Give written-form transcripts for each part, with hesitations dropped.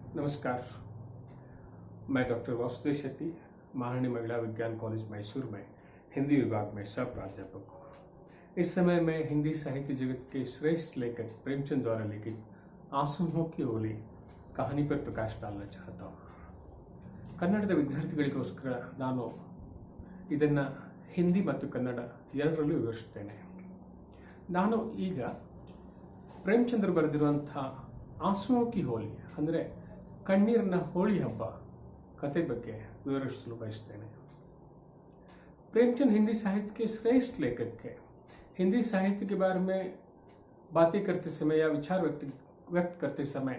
नमस्कार। मैं डॉक्टर वासुदेव शेट्टी, महारानी महिला विज्ञान कॉलेज मैसूर में हिंदी विभाग में सह प्राध्यापक हूँ। इस समय मैं हिंदी साहित्य जगत के श्रेष्ठ लेखक प्रेमचंद द्वारा लिखित आंसुओं की होली कहानी पर प्रकाश डालना चाहता हूँ। कन्नड़ದ ವಿದ್ಯಾರ್ಥಿಗಳಿಗೋಸ್ಕರ ನಾನು ಇದನ್ನು ಹಿಂದಿ ಮತ್ತು ಕನ್ನಡ ಎರಡರಲ್ಲೂ ವಿವರಿಸುತ್ತೇನೆ। ನಾನು ಈಗ ಪ್ರೇಮಚಂದ್ರ ಬರೆದಿರುವಂಥ ಆಂಸುओं की ಹೋಲಿ ಅಂದರೆ ಕಣ್ಣೀರಿನ ಹೋಳಿ ಹಬ್ಬ ಕತೆ ಬಗ್ಗೆ ವಿವರಿಸಲು ಬಯಸುತ್ತೇನೆ। प्रेमचंद हिंदी साहित्य के श्रेष्ठ लेखक के हिंदी साहित्य के बारे में बातें करते समय या विचार व्यक्त करते समय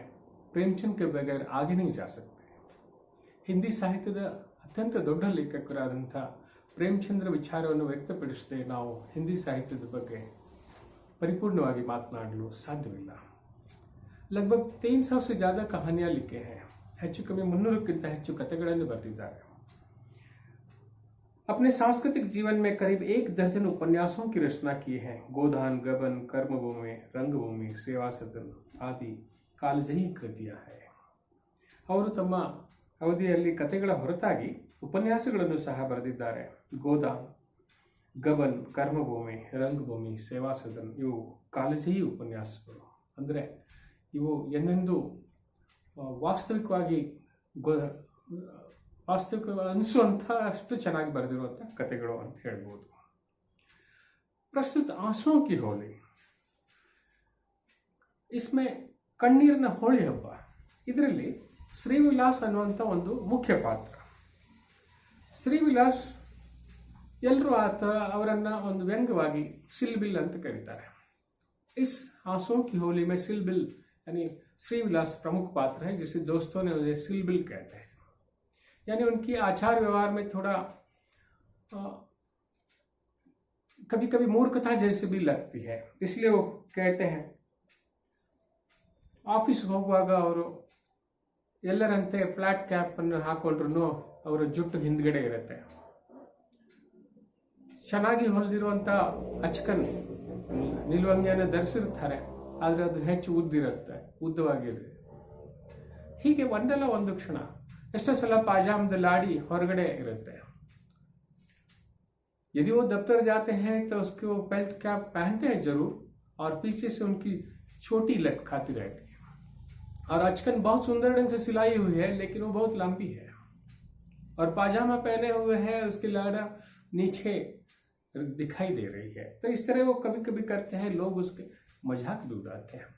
प्रेमचंद के बगैर आगे नहीं जा सकते। ಹಿಂದಿ ಸಾಹಿತ್ಯದ ಅತ್ಯಂತ ದೊಡ್ಡ ಲೇಖಕರಾದಂಥ ಪ್ರೇಮಚಂದ್ರ ವಿಚಾರವನ್ನು ವ್ಯಕ್ತಪಡಿಸದೆ ನಾವು ಹಿಂದಿ ಸಾಹಿತ್ಯದ ಬಗ್ಗೆ ಪರಿಪೂರ್ಣವಾಗಿ ಮಾತನಾಡಲು ಸಾಧ್ಯವಿಲ್ಲ। लगभग 300 से ज़्यादा कहानियाँ लिखे हैं। ಹೆಚ್ಚು ಕಮ್ಮಿ 300क्किंत ಹೆಚ್ಚು ಕಥೆಗಳನ್ನು ಬರೆದಿದ್ದಾರೆ। अपने सांस्कृतिक जीवन में करीब 1 दर्जन उपन्यासों की रचना की है। गोदान, गबन, कर्मभूमि, रंगभूमि, सेवा सदन आदि ಕಾಲಜಯಿ ಕೃತಿಯ है। ಅವರು ತಮ್ಮ ಅವಧಿಯಲ್ಲಿ ಕಥೆಗಳ ಹೊರತಾಗಿ ಉಪನ್ಯಾಸಗಳನ್ನು ಸಹ ಬರೆದಿದ್ದಾರೆ। ಗೋದಾನ್, ಗಬನ್, ಕರ್ಮಭೂಮಿ, ರಂಗಭೂಮಿ, ಸೇವಾ ಸದನ್ ಇವು ಕಾಲಜಯಿ ಉಪನ್ಯಾಸಗಳು। ಅಂದರೆ ಇವು ಎಂದೆಂದೂ ವಾಸ್ತವಿಕ ಅನಿಸುವಂಥ ಅಷ್ಟು ಚೆನ್ನಾಗಿ ಬರೆದಿರುವಂಥ ಕಥೆಗಳು ಅಂತ ಹೇಳ್ಬೋದು। ಪ್ರಸ್ತುತ ಆಂಸುओं की होली, इसमें ಕಣ್ಣೀರಿನ ಹೋಳಿ ಹಬ್ಬ, ಇದರಲ್ಲಿ ಶ್ರೀವಿಲಾಸ್ ಅನ್ನುವಂಥ ಒಂದು ಮುಖ್ಯ ಪಾತ್ರ। ಶ್ರೀವಿಲಾಸ್ ಎಲ್ಲರೂ ಅವರನ್ನು ಒಂದು ವ್ಯಂಗ್ಯವಾಗಿ ಸಿಲ್ಬಿಲ್ ಅಂತ ಕರೀತಾರೆ। इस आंसुओं की होली में सिलबिल यानी श्रीविलास प्रमुख पात्र है, जिसे दोस्तों ने उन्हें सिलबिल कहते हैं। यानी उनकी आचार व्यवहार में थोड़ा कभी कभी मूर्खता जैसे भी लगती है, इसलिए वो कहते हैं ಆಫೀಸ್ ಹೋಗುವಾಗ ಅವರು ಎಲ್ಲರಂತೆ ಫ್ಲಾಟ್ ಕ್ಯಾಪ್ ಅನ್ನು ಹಾಕೊಂಡ್ರು ಅವರ ಜುಟ್ಟು ಹಿಂದ್ಗಡೆ ಇರುತ್ತೆ। ಚೆನ್ನಾಗಿ ಹೊಲಿದಿರುವಂಥ ಅಚ್ಕನ್ ನಿಲುವಂಗಿಯನ್ನು ಧರಿಸಿರ್ತಾರೆ, ಆದರೆ ಅದು ಹೆಚ್ಚು ಉದ್ದವಾಗಿದೆ। ಹೀಗೆ ಒಂದಲ್ಲ ಒಂದು ಕ್ಷಣ ಎಷ್ಟೋ ಸಲ ಪಾಜಾಮದಲ್ಲಿ ಆಡಿ ಹೊರಗಡೆ ಇರುತ್ತೆ। यदि वो दफ्तर जाते हैं तो उसके वो बेल्ट कैप पहनते हैं जरूर, और पीछे से उनकी छोटी लटकाती रहती है। और अचकन बहुत सुंदर ढंग से सिलाई हुई है, लेकिन वो बहुत लंबी है। और पाजामा पहने हुए है, उसकी लाड़ा नीचे दिखाई दे रही है। तो इस तरह वो कभी कभी करते हैं, लोग उसके मजाक भी उड़ाते हैं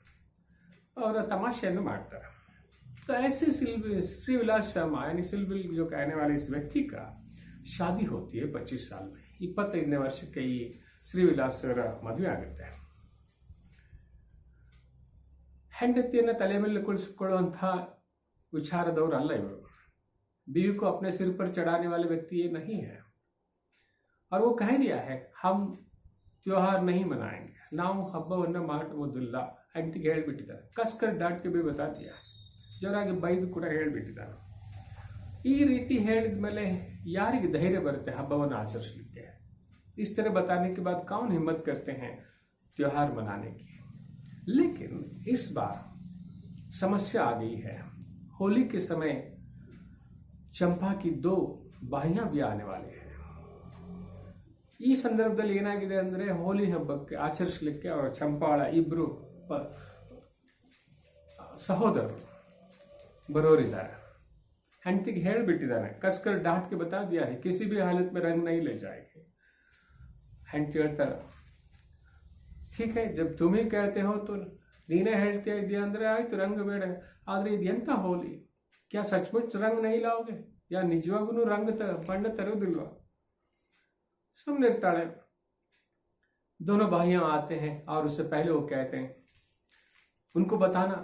और तमाशे मारते हैं। तो ऐसे श्रीविलास शर्मा यानी सिलबिल जो कहने वाले इस व्यक्ति का शादी होती है 25 साल में। 25ನೇ ವರ್ಷಕ್ಕೆ ಈ ಶ್ರೀವಿಲಾಸ್ ಅವರ ಮದುವೆ ಆಗುತ್ತೆ। ಹೆಂಡತಿಯನ್ನು ತಲೆ ಮೇಲೆ ಕುಳಿಸಿಕೊಳ್ಳುವಂಥ ವಿಚಾರದವರು ಅಲ್ಲ ಇವರು। बीवी को अपने सिर पर चढ़ाने वाले व्यक्ति ये नहीं है। और वो कह दिया है, हम त्योहार नहीं मनाएंगे, ನಾವು ಹಬ್ಬವನ್ನು ಮಾಡುವುದಿಲ್ಲ ಅಂತ ಹೇಳಿಬಿಟ್ಟಿದ್ದಾರೆ। ಕಸ್ಕರ್ ಡಾಟ್ಗೆ भी बता दिया, ಜೋರಾಗಿ ಬೈದು ಕೂಡ ಹೇಳಿಬಿಟ್ಟಿದ್ದಾರೆ। ಈ ರೀತಿ ಹೇಳಿದ ಮೇಲೆ ಯಾರಿಗೆ ಧೈರ್ಯ ಬರುತ್ತೆ ಹಬ್ಬವನ್ನು ಆಚರಿಸಲಿಕ್ಕೆ? इस तरह बताने के बाद कौन हिम्मत करते हैं त्योहार मनाने की? लेकिन इस बार समस्या आ गई है। होली के समय चंपा की 2 ಬಾಯಿಯಾं भी आने वाले हैं। ಈ ಸಂದರ್ಭದಲ್ಲಿ ಏನಾಗಿದೆ ಅಂದರೆ ಹೋಲಿ ಹಬ್ಬಕ್ಕೆ ಆಚರಿಸಲಿಕ್ಕೆ ಅವರ ಚಂಪಾಳ ಇಬ್ಬರು ಸಹೋದರರು ಬರೋರಿದ್ದಾರೆ। ಹೆಂಡತಿಗೆ ಹೇಳಿಬಿಟ್ಟಿದ್ದಾನೆ, ಕಸ್ಕರ್ ಡಾಟ್ के बता दिया है, किसी भी हालत में रंग नहीं ले जाएगी। ಹೆಂಡತಿ ಹೇಳ್ತಾರೆ, ठीक है, जब तुम ही कहते हो तो ನೀನೇ ಹೇಳ್ತಾ ಇದೆಯಾ ಅಂದರೆ ಆಯ್ತು, ರಂಗ ಬೇಡ। ಆದರೆ ಇದು ಎಂಥ ಹೋಲಿ? क्या सचमुच रंग नहीं लाओगे? या निजवागू रंग बಣ್ಣ तरोदिल्वा? सुन इर्ताड़े। दोनों भाइयां आते हैं और उससे पहले वो कहते हैं, उनको बताना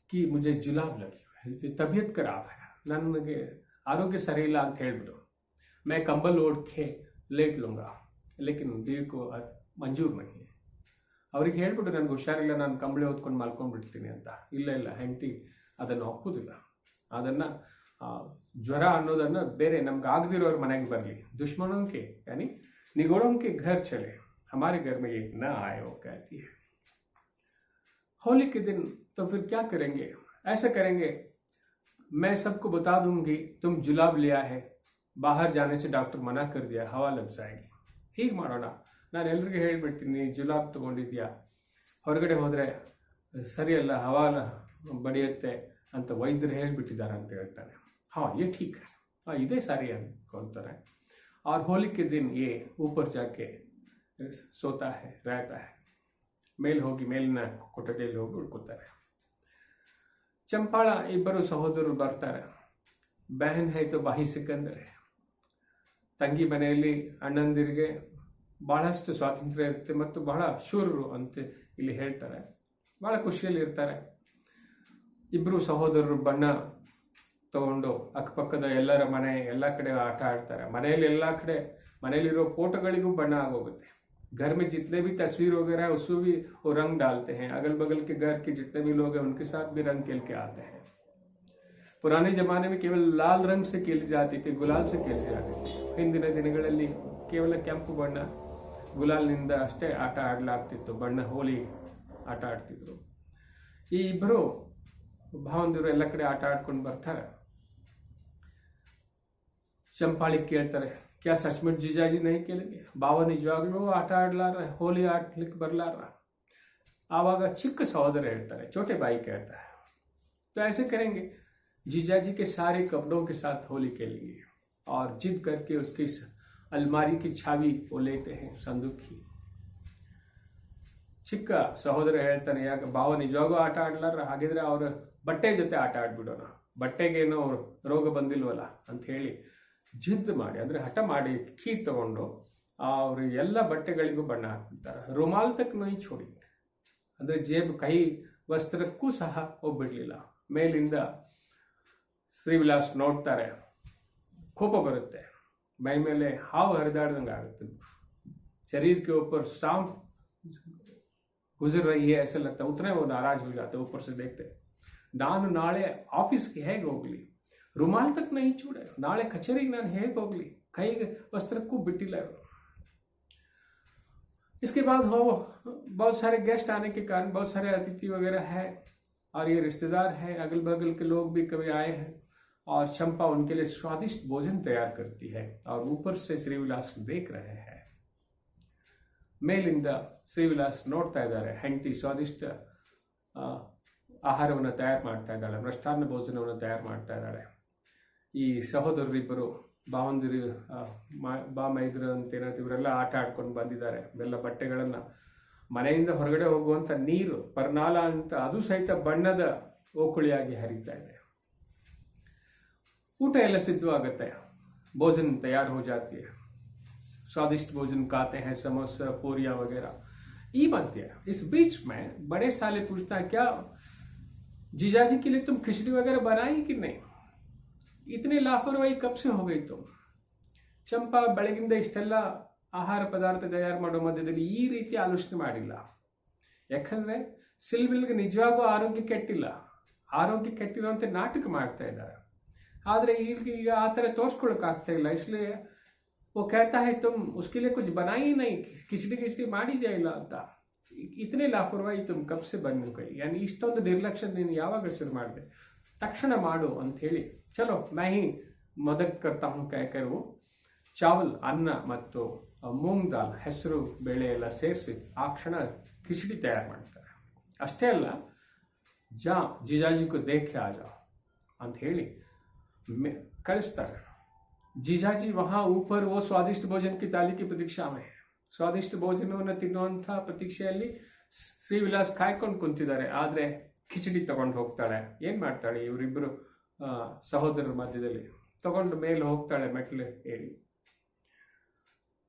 कि मुझे जुलाब लगी है, तबीयत खराब है, ನನಗೆ ಆರೋಗ್ಯ ಸರಿ ಇಲ್ಲ ಅಂತ ಹೇಳ್ಬಿಟ್ಟು मैं कंबल ओढ़ के लेट लूँगा, लेकिन बीवी को मंजूर नहीं है। ಅವ್ರಿಗೆ ಹೇಳ್ಬಿಟ್ಟು ನನಗೆ ಹುಷಾರಿಲ್ಲ, ನಾನು ಕಂಬಳಿ ಹೊತ್ಕೊಂಡು ಮಲ್ಕೊಂಡ್ಬಿಡ್ತೀನಿ ಅಂತ। ಇಲ್ಲ ಇಲ್ಲ, ಹೆಂಡತಿ ಅದನ್ನು ಒಪ್ಪೋದಿಲ್ಲ। ಅದನ್ನು ಜ್ವರ ಅನ್ನೋದನ್ನು ಬೇರೆ ನಮ್ಗೆ ಆಗದಿರೋರ ಮನೆಗೆ ಬರಲಿ, दुश्मनों के यानी निगोड़ों के घर चले, हमारे घर में ये न आए, वो कहती है। होली के दिन तो फिर क्या करेंगे? ऐसा करेंगे मैं सबको बता दूंगी तुम जुलाब लिया है, बाहर जाने से डॉक्टर मना कर दिया, हवा लग जाएगी. ಹೀಗೆ ಮಾಡೋಣ, ನಾನು ಎಲ್ರಿಗೂ ಹೇಳ್ಬಿಡ್ತೀನಿ ಜುಲಾಬ್ ತಗೊಂಡಿದ್ಯಾ, ಹೊರಗಡೆ ಹೋದರೆ ಸರಿಯಲ್ಲ, ಹವಾ ಬಡಿಯುತ್ತೆ ಅಂತ ವೈದ್ಯರು ಹೇಳ್ಬಿಟ್ಟಿದ್ದಾರೆ ಅಂತ ಹೇಳ್ತಾನೆ. हाँ ये ठीक है, हाँ ಇದೇ ಸರಿ ಅನ್ಕೊಂತಾರೆ. और होली के दिन ये ऊपर जाके सोता है, रहता है. ಮೇಲ್ ಹೋಗಿ ಮೇಲಿನ ಕೊಠಡಿಯಲ್ಲಿ ಹೋಗಿ ಉಳ್ಕೋತಾರೆ. ಚಂಪಾಳ ಇಬ್ಬರು ಸಹೋದರರು ಬರ್ತಾರೆ. ಬಹನ್ ಹೈ ತೋ ಬಾಹಿ ಸಿಕಂದರ್ ಹೈ. ತಂಗಿ ಮನೆಯಲ್ಲಿ ಅಣ್ಣಂದಿರಿಗೆ ಬಹಳಷ್ಟು ಸ್ವಾತಂತ್ರ್ಯ ಇರುತ್ತೆ ಮತ್ತು ಬಹಳ ಶೂರರು ಅಂತ ಇಲ್ಲಿ ಹೇಳ್ತಾರೆ. ಬಹಳ ಖುಷಿಯಲ್ಲಿ ಇರ್ತಾರೆ. ಇಬ್ಬರು ಸಹೋದರರು ಬಣ್ಣ ತಗೊಂಡು ಅಕ್ಕಪಕ್ಕದ ಎಲ್ಲರ ಮನೆ ಎಲ್ಲ ಕಡೆ ಆಟ ಆಡ್ತಾರೆ. ಮನೆಯಲ್ಲಿ ಎಲ್ಲ ಕಡೆ ಮನೆಯಲ್ಲಿರೋ ಫೋಟೋಗಳಿಗೂ ಬಣ್ಣ ಆಗೋಗುತ್ತೆ. घर में जितने भी तस्वीर वगैरह है उसमें भी वो रंग डालते हैं. अगल बगल के घर के जितने भी लोग हैं उनके साथ भी रंग खेल के आते हैं. पुराने जमाने में केवल लाल रंग से खेली जाती थी, गुलाल से खेली जाती थी. ಹಿಂದಿನ ದಿನಗಳಲ್ಲಿ ಕೇವಲ ಕೆಂಪು ಬಣ್ಣ ಗುಲಾಲ್ನಿಂದ ಅಷ್ಟೇ ಆಟ ಆಡಲಾಗ್ತಿತ್ತು. ಬಣ್ಣ ಹೋಲಿ ಆಟ ಆಡ್ತಿದ್ರು. ಈ ಇಬ್ಬರು ಭಾವಂದಿರು ಎಲ್ಲ ಕಡೆ ಆಟ ಆಡ್ಕೊಂಡು ಬರ್ತಾರೆ. ಚಂಪಾಳಿ ಕೇಳ್ತಾರೆ, क्या सचमुच जीजाजी नहीं खेलेंगे? ಬಾವ ನಿಜವಾಗ್ಲೂ ಆಟ ಆಡ್ಲಾರ, ಹೋಲಿ ಆಡ್ಲಿಕ್ಕೆ ಬರ್ಲಾರ? आवाग चिक्क सहोदर ಹೇಳ್ತಾರೆ, छोटे भाई कहता है तो ऐसे करेंगे, जीजाजी के सारे कपड़ों के साथ होली खेलेंगे. और जिद करके उसकी अलमारी की छावी वो लेते हैं, संदूक की. ಚಿಕ್ಕ ಸಹೋದರ ಹೇಳ್ತಾನೆ, ಯಾಕೆ ಬಾವ ನಿಜವಾಗೂ ಆಟ ಆಡ್ಲಾರ? ಹಾಗಿದ್ರೆ ಅವ್ರ ಬಟ್ಟೆ ಜೊತೆ ಆಟ ಆಡ್ಬಿಡೋಣ, ಬಟ್ಟೆಗೇನೋ ರೋಗ ಬಂದಿಲ್ವಲ್ಲ ಅಂತ ಹೇಳಿ ಜಿದ್ ಮಾಡಿ, ಅಂದ್ರೆ ಹಠ ಮಾಡಿ ಕೀ ತಗೊಂಡು ಅವ್ರ ಎಲ್ಲ ಬಟ್ಟೆಗಳಿಗೂ ಬಣ್ಣ ಹಾಕ್ಬಿಡ್ತಾರೆ. ರುಮಾಲ್ ತಕ್ ನೈ ಛೋಡಿ, ಅಂದ್ರೆ ಜೇಬ್ ಕೈ ವಸ್ತ್ರಕ್ಕೂ ಸಹ ಹೋಗ್ಬಿಡ್ಲಿಲ್ಲ. ಮೇಲಿಂದ ಶ್ರೀವಿಲಾಸ್ ನೋಡ್ತಾರೆ, ಕೋಪ ಬರುತ್ತೆ, ಮೈ ಮೇಲೆ ಹಾವು ಹರಿದಾಡ್ದಂಗೆ ಆಗುತ್ತೆ. शरीर के ऊपर सांप गुजर रही है ऐसा लगता है, उतने वो नाराज हो जाते ऊपर से देखते. ನಾನು ನಾಳೆ ಆಫೀಸ್ಗೆ ಹೇಗೆ ಹೋಗ್ಲಿ? रुमाल तक नहीं छोड़े, नाले कचेरी ನಾನು ಹೇಗೆ ಹೋಗ್ಲಿ? ಕೈ ವಸ್ತ್ರಕ್ಕೂ ಬಿಟ್ಟಿಲ್ಲ. इसके बाद हो बहुत सारे गेस्ट आने के कारण बहुत सारे अतिथि वगैरह है और ये रिश्तेदार है, अगल बगल के लोग भी कभी आए हैं. और चंपा उनके लिए स्वादिष्ट भोजन तैयार करती है और ऊपर से श्रीविलास देख रहे हैं. ಮೇಲಿಂದ ಶ್ರೀವಿಲಾಸ್ ನೋಡ್ತಾ ಇದ್ದಾರೆ. ಹೆಂಡತಿ ಸ್ವಾದಿಷ್ಟ ಆಹಾರವನ್ನು ತಯಾರು ಮಾಡ್ತಾ ಇದ್ದಾಳೆ, ಮೃಷ್ಟಾನ್ನ ಭೋಜನವನ್ನು ತಯಾರು ಮಾಡ್ತಾ ಇದ್ದಾಳೆ. ಈ ಸಹೋದರರಿಬ್ಬರು ಭಾವಂದಿರು ಮೈದ್ರು ಅಂತ ಏನಂತ ಇವರೆಲ್ಲ ಆಟ ಆಡ್ಕೊಂಡು ಬಂದಿದ್ದಾರೆ. ಎಲ್ಲ ಬಟ್ಟೆಗಳನ್ನ ಮನೆಯಿಂದ ಹೊರಗಡೆ ಹೋಗುವಂತ ನೀರು ಪರ್ನಾಲ ಅಂತ ಅದು ಸಹಿತ ಬಣ್ಣದ ಓಕುಳಿಯಾಗಿ ಹರಿತಾ ಇದೆ. ಊಟ ಎಲ್ಲ ಸಿದ್ಧವಾಗುತ್ತೆ, ಭೋಜನ ತಯಾರು हो जाती है. स्वादिष्ट भोजन खाते हैं, समोसा पूरियां वगैरह. ये बनती है. इस बीच में बड़े साले पूछता है, क्या जीजाजी के लिए तुम खिचड़ी वगैरह बनाई कि नहीं? इतनी लापरवाही कब से हो गई तुम? ಚಂಪಾ ಬೆಳಗಿಂದ ಇಷ್ಟೆಲ್ಲ ಆಹಾರ ಪದಾರ್ಥ ತಯಾರು ಮಾಡೋ ಮಧ್ಯದಲ್ಲಿ ಈ ರೀತಿ ಆಲೋಚನೆ ಮಾಡಿಲ್ಲ. ಯಾಕಂದ್ರೆ ಸಿಲ್ವಿಲ್ಗೆ ನಿಜವಾಗೂ ಆರೋಗ್ಯ ಕೆಟ್ಟಿಲ್ಲ, ಆರೋಗ್ಯ ಕೆಟ್ಟಿರುವಂತೆ ನಾಟಕ ಮಾಡ್ತಾ ಇದ್ದಾರೆ. ಆದ್ರೆ ಈಗ ಆ ಥರ ತೋರ್ಸ್ಕೊಳಕ್ ಆಗ್ತಾ ಇಲ್ಲ. इसलिए वो कहता है तुम उसके लिए कुछ बनाई ही नहीं, खिचड़ी ಮಾಡಿದ್ಯಾ ಇಲ್ಲ ಅಂತ. इतने लापरवाही तुम कब से बन गई? यानी ಇಷ್ಟೊಂದು ನಿರ್ಲಕ್ಷ್ಯ ನೀನು ಯಾವಾಗ ಶುರು ಮಾಡಿದೆ? ತಕ್ಷಣ ಮಾಡು ಅಂತ ಹೇಳಿ, ಚಲೋ मैं ही मदद करता हूं कहकर वो ಚಾವಲ್ ಅನ್ನ ಮತ್ತು ಮೂಂಗ್ ದಾಲ್ ಹೆಸರು ಬೇಳೆ ಎಲ್ಲ ಸೇರಿಸಿ ಆ ಕ್ಷಣ ಕಿಚಡಿ ತಯಾರು ಮಾಡ್ತಾರೆ. ಅಷ್ಟೇ ಅಲ್ಲ, ಜಾ ಜೀಜಾಜಿಗೂ ದೇಖೆ ಆ ಜಾ ಅಂತ ಹೇಳಿ ಕಳಿಸ್ತಾರೆ. जीजाजी वहां ऊपर वो स्वादिष्ट भोजन की थाली की प्रतीक्षा में है. स्वादिष्ट ಭೋಜನವನ್ನು ತಿನ್ನುವಂತ ಪ್ರತೀಕ್ಷೆಯಲ್ಲಿ ಶ್ರೀವಿಲಾಸ್ ಕಾಯ್ಕೊಂಡು ಕುಂತಿದ್ದಾರೆ. ಆದ್ರೆ ಕಿಚಡಿ ತಗೊಂಡು ಹೋಗ್ತಾಳೆ. ಏನ್ ಮಾಡ್ತಾಳೆ? ಇವರಿಬ್ಬರು ಸಹೋದರರ ಮಧ್ಯದಲ್ಲಿ ತಗೊಂಡು ಮೇಲೆ ಹೋಗ್ತಾಳೆ ಮೆಟ್ಲು ಏರಿ.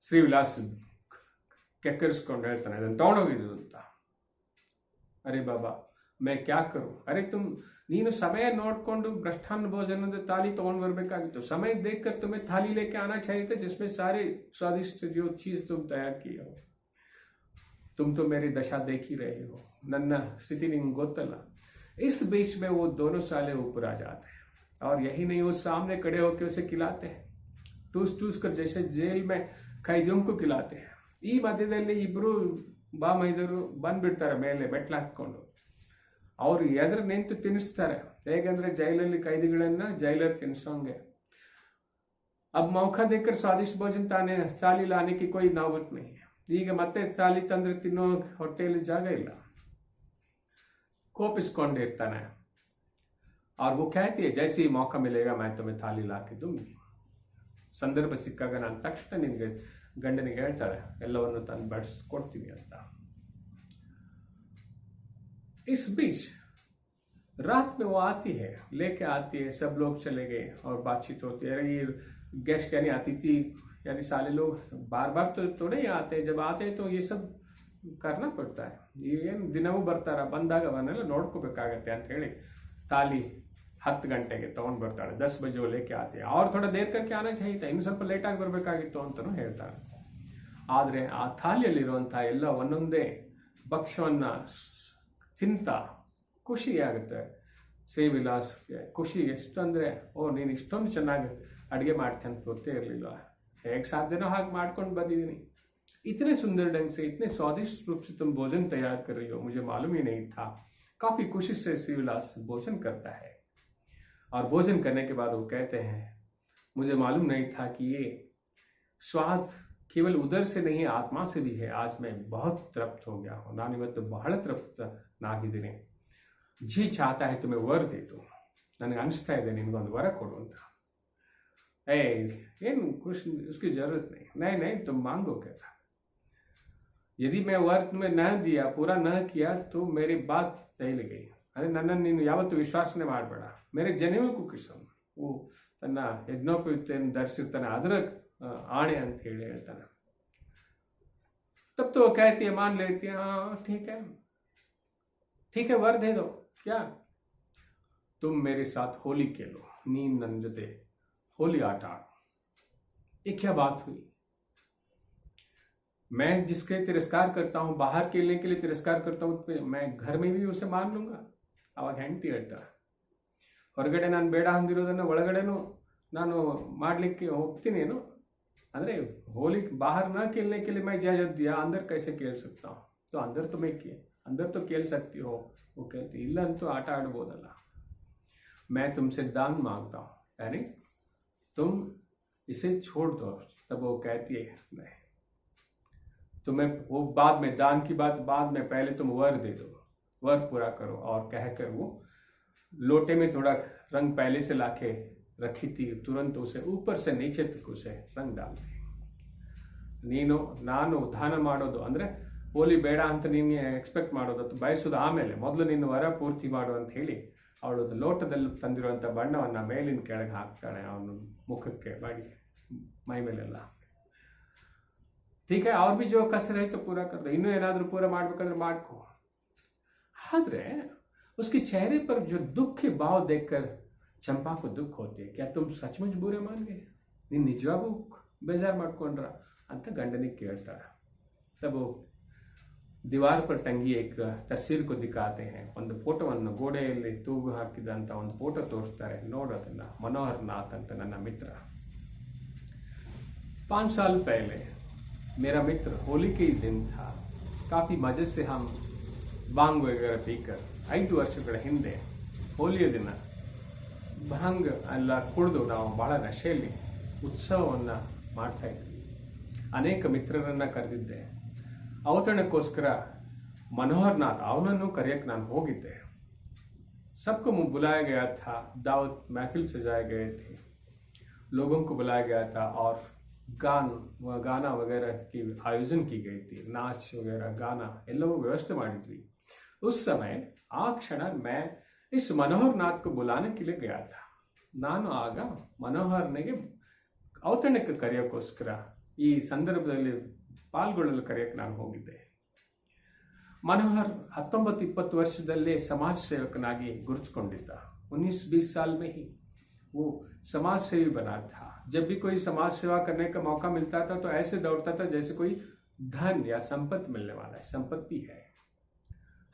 ಶ್ರೀವಿಲಾಸ್ ಕೆಕ್ಕರಿಸ್ಕೊಂಡು ಹೇಳ್ತಾನೆ, ಅದನ್ನು ತಗೊಂಡೋಗಿದ್ದು ಅಂತ. ಅರೆ ಬಾಬಾ ಮೈ ಕ್ಯಾ ಕರು? ಅರೆ ತುಮ್ ನೀನು ಸಮಯ ನೋಡ್ಕೊಂಡು ಮೃಷ್ಟಾನ್ನ ಭೋಜನದ थाली तोड़ बरಬೇಕಾಗಿತ್ತು. समय देखकर तुम्हें थाली लेके आना चाहिए था जिसमें सारे स्वादिष्ट जो चीज तुम तैयार किए हो. तुम तो मेरी दशा देख ही रहे हो, ನನ್ನ ಸ್ಥಿತಿ ನಿಮ್ಗೆ ಗೊತ್ತಲ್ಲ. इस बीच में वो दोनों साले ऊपर आ जाते हैं और यही नहीं, वो सामने खड़े होकर उसे खिलाते हैं, टूस टूस कर जैसे जेल में कैदियों को खिलाते हैं. ಈ ಮಧ್ಯದಲ್ಲಿ ಇಬ್ರು ಬಾಮೈದರು ಬಂದ್ಬಿಡ್ತಾರೆ ಮೇಲೆ ಮೆಟ್ಲು ಹಾಕೊಂಡು. ಅವ್ರು ಎದುರು ನಿಂತು ತಿನ್ನಿಸ್ತಾರೆ. ಹೇಗೆಂದ್ರೆ ಜೈಲಲ್ಲಿ ಕೈದಿಗಳನ್ನ ಜೈಲರ್ ತಿನ್ಸೋಂಗೆ. अब मौका देकर स्वादिष्ट भोजन थाली लाने की कोई नौबत नहीं है. ಈಗ ಮತ್ತೆ थाली ತಂದ್ರೆ ತಿನ್ನೋ ಹೊಟ್ಟೆಯಲ್ಲಿ ಜಾಗ ಇಲ್ಲ. ಕೋಪಿಸ್ಕೊಂಡಿರ್ತಾನೆ. और वो कहती है जैसे ही मौका मिलेगा मैं तुम्हें थाली ला के दूंगी. ಸಂದರ್ಭ ಸಿಕ್ಕಾಗ ನಾನು ತಕ್ಷಣ ನಿನ್ಗೆ ಗಂಡನಿಗೆ ಹೇಳ್ತಾಳೆ ಎಲ್ಲವನ್ನು ತಂದು ಬಡಿಸ್ಕೊಡ್ತೀನಿ ಅಂತ. इस बीच रात में वो आती है, लेके आती है, सब लोग चले गए और बातचीत होती है. ये गेस्ट यानी अतिथि यानी सारे लोग बार बार तो नहीं आते, जब आते हैं तो ये सब करना पड़ता है. ಏನು ದಿನವೂ ಬರ್ತಾರ, ಬಂದಾಗ ಅವನ್ನೆಲ್ಲ ನೋಡ್ಕೋಬೇಕಾಗತ್ತೆ ಅಂತ ಹೇಳಿ ತಾಲಿ 10 ಗಂಟೆಗೆ ತಗೊಂಡು ಬರ್ತಾಳೆ. 10 बजे वो लेके आते हैं और थोड़ा देर करके आना चाहिए था, ಇನ್ನು ಸ್ವಲ್ಪ ಲೇಟ್ ಆಗಿ ಬರಬೇಕಾಗಿತ್ತು ಅಂತಲೂ ಹೇಳ್ತಾಳೆ. ಆದರೆ ಆ ಥಾಲಿಯಲ್ಲಿರುವಂತಹ ಎಲ್ಲ ಒಂದೊಂದೇ ಭಕ್ಷ್ಯವನ್ನ ತಿಂತ ಖುಷಿಯಾಗುತ್ತೆ. ಶ್ರೀವಿಲಾಸ್ ಖುಷಿ ಎಷ್ಟು ಅಂದರೆ, ಓ ನೀನು ಇಷ್ಟೊಂದು ಚೆನ್ನಾಗಿ ಅಡುಗೆ ಮಾಡ್ತೀನಿ ಅಂತ ಗೊತ್ತೇ ಇರಲಿಲ್ಲ, ಹೇಗೆ ಸಾಧ್ಯನೋ ಹಾಗೆ ಮಾಡ್ಕೊಂಡು ಬಂದಿದ್ದೀನಿ. इतने सुंदर ढंग से इतने स्वादिष्ट रूप से तुम भोजन तैयार कर रही हो, मुझे मालूम ही नहीं था. काफी खुशी से श्रीविलास भोजन करता है और भोजन करने के बाद वो कहते हैं मुझे मालूम नहीं था कि ये स्वाद केवल उदर से नहीं आत्मा से भी है. आज मैं बहुत तृप्त हो गया हूँ, ನಾನು ಇವತ್ತು ಬಹಳ ತೃಪ್ತನಾಗಿದ್ದೀನಿ. जी चाहता है तुम्हें वर दे दो, ನನಗೆ ಅನಿಸ್ತಾ ಇದೆ ನಿನಗೊಂದು ವರ ಕೊಡು ಅಂತ. ಏನು कुछ उसकी जरूरत नहीं, नहीं तुम मांगो. कहता यदि मैं वर तुम्हें न दिया, पूरा न किया तो मेरी बात ತೈಲಿ ಗೈ. ಅದೇ ನನ್ನನ್ನು ನೀನು ಯಾವತ್ತು ವಿಶ್ವಾಸನೆ ಮಾಡಬೇಡ. ಮೇರೆ ಜನಿವಕ್ಕೂ ಕಿಸಮ್, ಓ ತನ್ನ ಯಜ್ಞೋಪಯುಕ್ತೆಯನ್ನು ಧರಿಸಿರ್ತಾನೆ ಅದರ ಆಣೆ ಅಂತ ಹೇಳಿ ಹೇಳ್ತಾನೆ. तब तो वो कहती है मान लेती है, हाँ ठीक है वर दे दो. क्या तुम मेरे साथ होली खेलो, ನೀನ್ ನನ್ನ ಜೊತೆ होली आट आड़. ये क्या बात हुई? मैं जिसके तिरस्कार करता हूं, बाहर खेलने के लिए तिरस्कार करता हूं, मैं घर में भी उसे मान लूंगा. ಅವಾಗ ಹೆಂಡತಿ ಹೇಳ್ತಾ, ಹೊರಗಡೆ ನಾನು ಬೇಡ ಅಂದಿರೋದನ್ನು ಒಳಗಡೆನೂ ನಾನು ಮಾಡಲಿಕ್ಕೆ ಹೋಗ್ತೀನಿ. ಅಂದರೆ होली बाहर ना खेलने के लिए मैं इजाजत दिया, अंदर कैसे खेल सकता हूँ? तो अंदर तो मैं अंदर तो खेल सकती हो. वो कहती ಇಲ್ಲ ಅಂತೂ ಆಟ ಆಡ್ಬೋದಲ್ಲ. मैं तुमसे दान मांगता हूँ, यानी तुम इसे छोड़ दो. तब वो कहती है नहीं, तुम्हें वो बाद में दान की बात बाद में, पहले तुम वर दे दो, वर पूरा करो. और कहकर वो लोटे में थोड़ा रंग पहले से लाके रखी थी, तुरंत उसे ऊपर से नीचे तक उसे रंग डालती. ನೀನು ನಾನು ದಾನ ಮಾಡೋದು ಅಂದರೆ ಹೋಲಿ ಬೇಡ ಅಂತ ನೀನು ಎಕ್ಸ್ಪೆಕ್ಟ್ ಮಾಡೋದು ಅಥವಾ ಬಯಸೋದು ಆಮೇಲೆ, ಮೊದಲು ನೀನು ವರ ಪೂರ್ತಿ ಮಾಡು ಅಂತ ಹೇಳಿ ಅವಳದು ಲೋಟದಲ್ಲಿ ತಂದಿರುವಂಥ ಬಣ್ಣವನ್ನು ಮೇಲಿನ ಕೆಳಗೆ ಹಾಕ್ತಾಳೆ ಅವನು ಮುಖಕ್ಕೆ ಬಾಡಿ ಮೈ ಮೇಲೆಲ್ಲ. ठीक है और भी जो कसर है तो पूरा कर दो, ಇನ್ನೂ ಏನಾದರೂ ಪೂರ ಮಾಡಬೇಕಾದ್ರೆ ಮಾಡ್ಕೋ. ಆದ್ರೆ उसके चेहरे पर जो दुख के भाव देखकर चंपा को दुख होती है. क्या तुम सचमुच बुरे मान गए, ನೀನು ನಿಜವಾಗೂ ಬೇಜಾರು ಮಾಡ್ಕೊಂಡ್ರ ಅಂತ ಗಂಡನಿಗೆ ಕೇಳ್ತಾಳೆ. तब वो दीवार पर टंगी एक तस्वीर को दिखाते हैं. ಒಂದು ಫೋಟೋವನ್ನು ಗೋಡೆಯಲ್ಲಿ ತೂಗು ಹಾಕಿದಂತ ಒಂದು ಫೋಟೋ ತೋರಿಸ್ತಾರೆ. ನೋಡೋದನ್ನ मनोहर नाथ ಅಂತ ನನ್ನ ಮಿತ್ರ. 5 साल पहले मेरा मित्र, होली के ही दिन था, काफी मजे से हम ಬಾಂಗ್ ವಗैरह ಪೀಕರ್ 5 ವರ್ಷಗಳ ಹಿಂದೆ ಹೋಲಿಯ ದಿನ ಭಾಂಗ್ ಎಲ್ಲ ಕುಡಿದು ನಾವು ಬಹಳ ನಶೆಯಲ್ಲಿ ಉತ್ಸವವನ್ನು ಮಾಡ್ತಾ ಇದ್ವಿ. ಅನೇಕ ಮಿತ್ರರನ್ನ ಕರೆದಿದ್ದೆ. ಔತಣಕ್ಕೋಸ್ಕರ मनोहर नाथ ಅವನನ್ನು ಕರೆಯಕ್ಕೆ ನಾನು ಹೋಗಿದ್ದೆ. सबको बुलाया गया था, दावत महफिल सजाए गए थे, लोगों को बुलाया गया था और गाना वगैरह की आयोजन की गई थी. नाच वगैरह गाना ಎಲ್ಲವೂ ವ್ಯವಸ್ಥೆ ಮಾಡಿದ್ವಿ. उस समय ಆ ಕ್ಷಣ मैं इस मनोहर नाथ को बुलाने के लिए गया था. ನಾನು ಆಗ ಮನೋಹರ್ನಿಗೆ ಔತಣಕ್ಕೆ ಕರೆಯೋಕ್ಕೋಸ್ಕರ ಈ ಸಂದರ್ಭದಲ್ಲಿ ಪಾಲ್ಗೊಳ್ಳಲು ಕರೆಯಕ್ಕೆ ನಾನು ಹೋಗಿದ್ದೆ. मनोहर 19-20 ವರ್ಷದಲ್ಲೇ समाज सेवकनागी गुर्जಕೊಂಡಿದ್ದ. 19-20 साल में ही वो समाज सेवी बना था. जब भी कोई समाज सेवा करने का मौका मिलता था तो ऐसे दौड़ता था जैसे कोई धन या संपत्ति मिलने वाला है, संपत्ति है.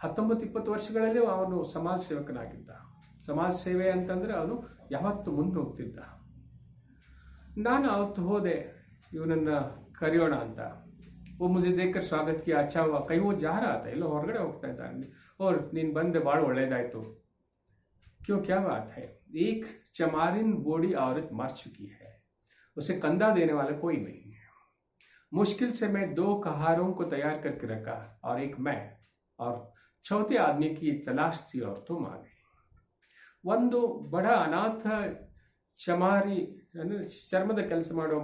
19-20 ವರ್ಷಗಳಲ್ಲಿ ಅವನು ಸಮಾಜ ಸೇವಕನಾಗಿದ್ದ. ಸಮಾಜ ಸೇವೆ ಅಂತಂದ್ರೆ ಅವನು ಯಾವತ್ತು ಮುಂದೆ ಹೋಗ್ತಿದ್ದ. ನಾನು ಅವತ್ತು ಹೋದೆ ಇವನನ್ನ ಕರೆಯೋಣ ಅಂತ. वो मुझे देखकर स्वागत किया, अच्छा हुआ. कहीं वो जा रहा था, ಎಲ್ಲೋ ಹೊರಗಡೆ ಹೋಗ್ತಾ ಇದ್ದಾನೆ. ಓ ನೀನು ಬಂದೆ ಭಾಳ ಒಳ್ಳೇದಾಯ್ತು. क्यों, क्या बात है? एक चमारिन बूढ़ी औरत मर चुकी है, उसे कंधा देने वाला कोई नहीं है। मुश्किल से मैं 2 कहारों को तैयार करके रखा और एक मैं और चौथे आदमी की तलाश थी और तुम आ गई। ಒಂದು ಬಡ ಅನಾಥ ಚಮಾರಿ ಚರ್ಮದ ಕೆಲಸ ಮಾಡುವ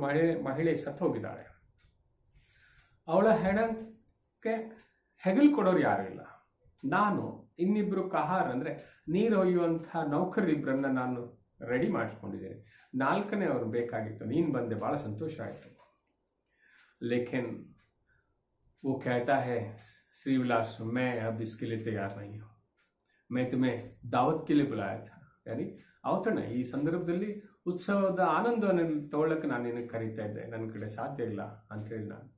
ಮಹಿಳೆ ಸತ್ತು ಹೋಗಿದ್ದಾಳೆ. ಅವಳ ಹೆಣಕ್ಕೆ ಹೆಗಲು ಕೊಡೋರು ಯಾರು ಇಲ್ಲ. ನಾನು ಇನ್ನಿಬ್ರು ಕಹಾರ್ ಅಂದ್ರೆ ನೀರು ಒಯ್ಯುವಂತಹ ನೌಕರರಿಬ್ಬರನ್ನ ನಾನು ರೆಡಿ ಮಾಡಿಸ್ಕೊಂಡಿದ್ದೇನೆ. 4ನೇ ಅವರು ಬೇಕಾಗಿತ್ತು, ನೀನು ಬಂದೆ, ಬಹಳ ಸಂತೋಷ ಆಯಿತು. ಲೇಕಿನ್ वो कहता है श्रीविलास, मैं अब इसके लिए तैयार नहीं हूँ, मैं तुम्हें दावत के लिए बुलाया था. यानी ಔತಣ, ಈ ಸಂದರ್ಭದಲ್ಲಿ ಉತ್ಸವದ ಆನಂದವನ್ನು ತಗೊಳ್ಳಕ್ಕೆ ನಾನು ನಿನಗೆ ಕರೀತಾ ಇದ್ದೆ, ನನ್ನ ಕಡೆ ಸಾಧ್ಯ ಇಲ್ಲ ಅಂತೇಳಿ ನಾನು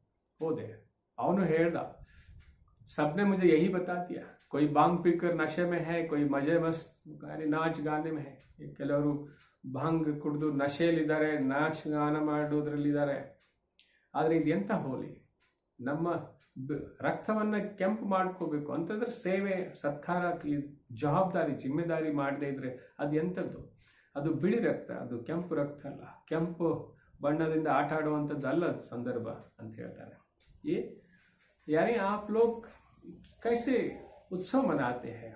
ಹೋದೆ. ಅವನು ಹೇಳ್ದ, सबने मुझे यही बता दिया, कोई बांग पीकर नशे में है, कोई मजे मस्त यानी नाच गाने में है. ಕೆಲವರು ಭಾಂಗ್ ಕುಡಿದು ನಶೆಯಲ್ಲಿದ್ದಾರೆ, ನಾಚ ಗಾನ ಮಾಡೋದ್ರಲ್ಲಿದ್ದಾರೆ. ಆದರೆ ಇದು ಎಂಥ ಹೋಲಿ? ನಮ್ಮ ರಕ್ತವನ್ನ ಕೆಂಪು ಮಾಡ್ಕೋಬೇಕು ಅಂತಂದ್ರೆ ಸೇವೆ ಸತ್ಕಾರ ಜವಾಬ್ದಾರಿ ಜಿಮ್ಮೆದಾರಿ ಮಾಡದೇ ಇದ್ರೆ ಅದು ಎಂಥದ್ದು? ಅದು ಬಿಳಿ ರಕ್ತ, ಅದು ಕೆಂಪು ರಕ್ತ ಅಲ್ಲ, ಕೆಂಪು ಬಣ್ಣದಿಂದ ಆಟ ಆಡುವಂಥದ್ದು ಅಲ್ಲ ಸಂದರ್ಭ ಅಂತ ಹೇಳ್ತಾರೆ. यानी आप लोग कैसे उत्सव मनाते हैं?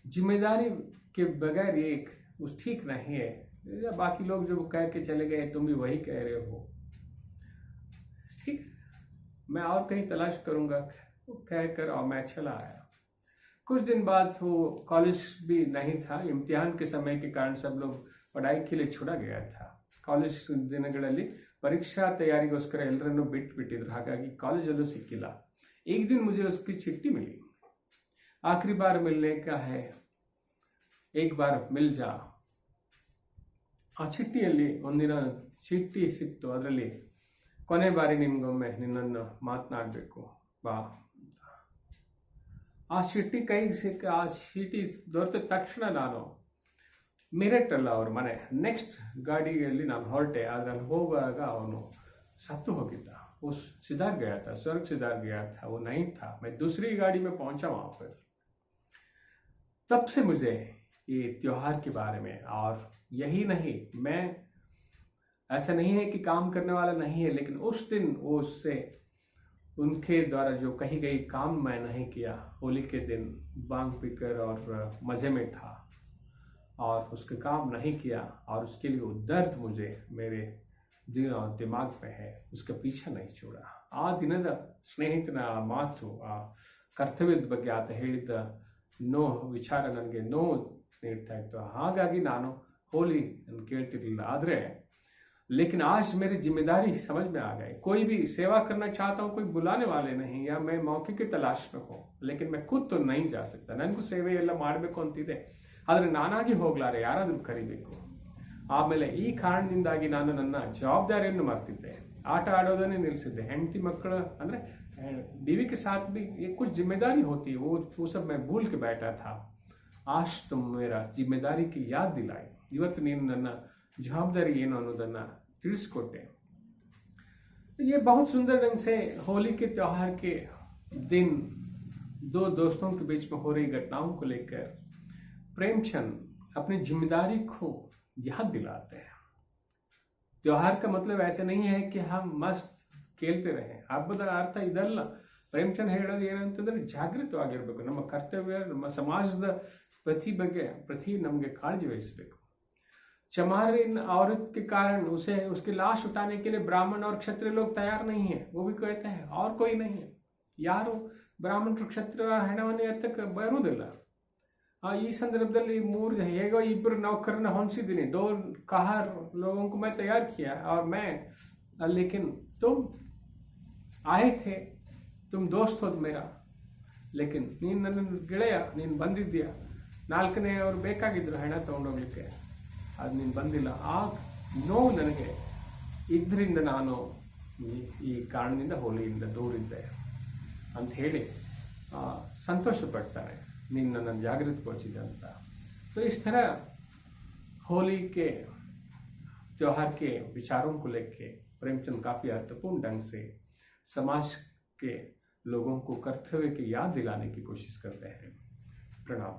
जिम्मेदारी के बगैर एक उस ठीक नहीं है. बाकी लोग जो कह के चले गए तुम भी वही कह रहे हो, ठीक, मैं और कहीं तलाश करूंगा कहकर और मैं चला आया. कुछ दिन बाद वो कॉलेज भी नहीं था, इम्तिहान के समय के कारण सब लोग पढ़ाई के लिए छुड़ा गया था. ಕಾಲೇಜ್ ದಿನಗಳಲ್ಲಿ ಪರೀಕ್ಷಾ ತಯಾರಿಗೋಸ್ಕರ ಎಲ್ಲರನ್ನು ಬಿಟ್ಟಿದ್ರು, ಹಾಗಾಗಿ ಕಾಲೇಜಲ್ಲೂ ಸಿಕ್ಕಿಲ್ಲ. एक दिन मुझे उसकी चिट्ठी मिली, आखिरी बार मिलने का है, एक बार मिल जा. ಆ ಚಿಟ್ಟಿಯಲ್ಲಿ ಒಂದಿನ ಚಿಟ್ಟಿ ಸಿಕ್ತು, ಅದರಲ್ಲಿ ಕೊನೆ ಬಾರಿ ನಿಮ್ಗೊಮ್ಮೆ ನಿನ್ನನ್ನು ಮಾತನಾಡಬೇಕು ಬಾ. ಆ ಚಿಟ್ಟಿ ಕೈಗೆ ಸಿಕ್ಕ, ಆ ಚೀಟಿ ದೊರೆತ ತಕ್ಷಣ ನಾನು मेरठ अಲ್ಲ ಅವ್ರ ಮನೆ, नेक्स्ट ಗಾಡಿಯಲ್ಲಿ ನಾನು ಹೊರಟೆ. ಅದ್ರಲ್ಲಿ ಹೋಗುವಾಗ ಅವನು सत्तू होगिद्दा, वो सिधार गया था, स्वर्ग सिधार गया था, वो नहीं था. मैं दूसरी गाड़ी में पहुंचा वहां पर. तब से मुझे ये त्योहार के बारे में, और यही नहीं, मैं ऐसा नहीं है कि काम करने वाला नहीं है, लेकिन उस दिन वो उससे उनके द्वारा जो कही गई काम मैं नहीं किया. होली के दिन बांग पीकर और मजे में था और उसके काम नहीं किया, और उसके लिए वो दर्द मुझे मेरे दिल और दिमाग में है, उसके पीछे नहीं छोड़ा. ಆ ದಿನದ ಸ್ನೇಹಿತನ ಮಾತು, ಆ ಕರ್ತವ್ಯದ ಬಗ್ಗೆ ಆತ ಹೇಳಿದ್ದ ವಿಚಾರ ನನಗೆ ನೋವು ನೀಡ್ತಾ ಇತ್ತು. ಹಾಗಾಗಿ ನಾನು ಹೋಲಿ ಕೇಳ್ತಿರ್ಲಿಲ್ಲ. ಆದರೆ लेकिन आज मेरी जिम्मेदारी समझ में आ गई. कोई भी सेवा करना चाहता हूँ, कोई बुलाने वाले नहीं, या मैं मौके की तलाश में हूँ, लेकिन मैं खुद तो नहीं जा सकता. ನನಗೂ ಸೇವೆ ಎಲ್ಲ ಮಾಡಬೇಕು ಅಂತಿದೆ, ಆದರೆ ನಾನಾಗಿ ಹೋಗ್ಲಾರೆ, ಯಾರಾದರೂ ಕರಿಬೇಕು. ಆಮೇಲೆ ಈ ಕಾರಣದಿಂದಾಗಿ ನಾನು ನನ್ನ ಜವಾಬ್ದಾರಿಯನ್ನು ಮರ್ತಿದ್ದೆ, ಆಟ ಆಡೋದನ್ನೇ ನಿಲ್ಲಿಸಿದ್ದೆ. ಹೆಂಡತಿ ಮಕ್ಕಳು ಅಂದ್ರೆ बीवी के साथ भी ये कुछ जिम्मेदारी होती है, वो सब मैं भूल के बैठा था. आज तुम मेरा जिम्मेदारी की याद दिलाई. ಇವತ್ತು ನೀನು ನನ್ನ जवाबदारी ಏನು ಅನ್ನೋದನ್ನ ತಿಳಿಸ್ಕೊಟ್ಟೆ. ये बहुत सुंदर ढंग से होली के त्योहार के दिन 2 दोस्तों के बीच में हो रही घटनाओं को लेकर प्रेमचंद अपनी जिम्मेदारी को याद दिलाते हैं. त्योहार का मतलब ऐसे नहीं है कि हम मस्त ಕೇಳ್ತೆ रहे. ಹಬ್ಬದ ಅರ್ಥ ಇದಲ್ಲ. ಪ್ರೇಮಚಂದ್ ಹೇಳೋದು ಏನಂತಂದ್ರೆ ಜಾಗೃತವಾಗಿರ್ಬೇಕು, ನಮ್ಮ ಕರ್ತವ್ಯ, ನಮ್ಮ ಸಮಾಜದ ಪ್ರತಿ ನಮಗೆ ಕಾಳಜಿ ವಹಿಸಬೇಕು. चमारिन औरत के कारण उसकी लाश उठाने के लिए ब्राह्मण और क्षत्रिय लोग तैयार नहीं है. वो भी कहते हैं और कोई नहीं है, ಯಾರು ಬ್ರಾಹ್ಮಣ ಕ್ಷತ್ರಿಯ ಹೆಣವನ್ನು ಎತ್ತಕ್ಕೆ ಬರುವುದಿಲ್ಲ. ಈ ಸಂದರ್ಭದಲ್ಲಿ ಹೇಗೋ 2 नौकरನ್ನ ಹೊಂದಿಸಿದ್ದೀನಿ. 2 कहार लोगों को मैं तैयार किया, और मैं, लेकिन तुम आए थे, तुम दोस्त हो मेरा, लेकिन ನೀನು ನನ್ನ ಗೆಳೆಯ, ನೀನು ಬಂದಿದ್ದೀಯ. 4ನೇ ಅವರು ಬೇಕಾಗಿದ್ರು ಹೆಣ ತಗೊಂಡೋಗ್ಲಿಕ್ಕೆ, ಅದು ನೀನು ಬಂದಿಲ್ಲ. ಆ ನೋವು ನನಗೆ ಇದರಿಂದ ನಾನು ಈ ಕಾರಣದಿಂದ ಹೋಲಿಯಿಂದ ದೂರಿದ್ದೆ ಅಂತ ಹೇಳಿ ಸಂತೋಷ ಪಡ್ತಾರೆ, ನೀನು ನನ್ನನ್ನು ಜಾಗೃತಗೊಳಿಸಿದೆ ಅಂತ. तो इस तरह होली के त्योहार के विचारों को लेके प्रेमचंद काफ़ी अर्थपूर्ण ढंग से समाज के लोगों को कर्तव्य की याद दिलाने की कोशिश करते हैं. प्रणाम.